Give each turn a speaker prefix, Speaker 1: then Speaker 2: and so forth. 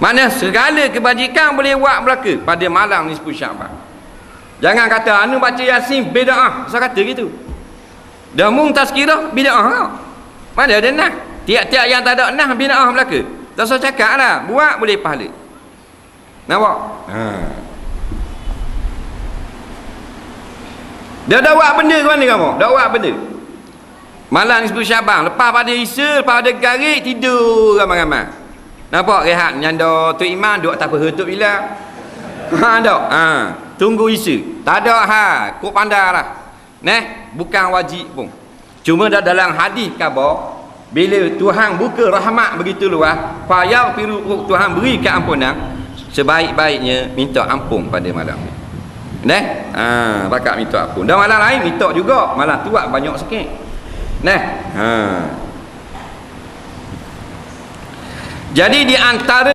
Speaker 1: Mana segala kebajikan boleh buat belaka pada malam nisfu Syaban. Jangan kata anu baca Yasin bid'ah. Saya kata gitu. Dah mung tazkirah bid'ah. Mana ada nah? Tiap-tiap yang tak ada nah bid'ah belaka. Tak usah cakap lah. Buat boleh pahala. Nampak? Dia dah buat benda ke mana kamu? Dah buat benda. Malam nisfu Syaban, lepas pada Isya, lepas pada garik, tidur ramai-ramai. Nampak rehat nyanda tu Iman duk tak apa tu bila. Tak. Tunggu Isya. Tak ada kok pandailah. Bukan wajib pun. Cuma dalam hadis khabar, bila Tuhan buka rahmat begitu luas, fa yaghfiru, Tuhan beri keampunan, sebaik-baiknya minta ampun pada malam ni. Bakat minta ampun. Dan malam lain minta juga, malam tu buat banyak sikit. Jadi di antara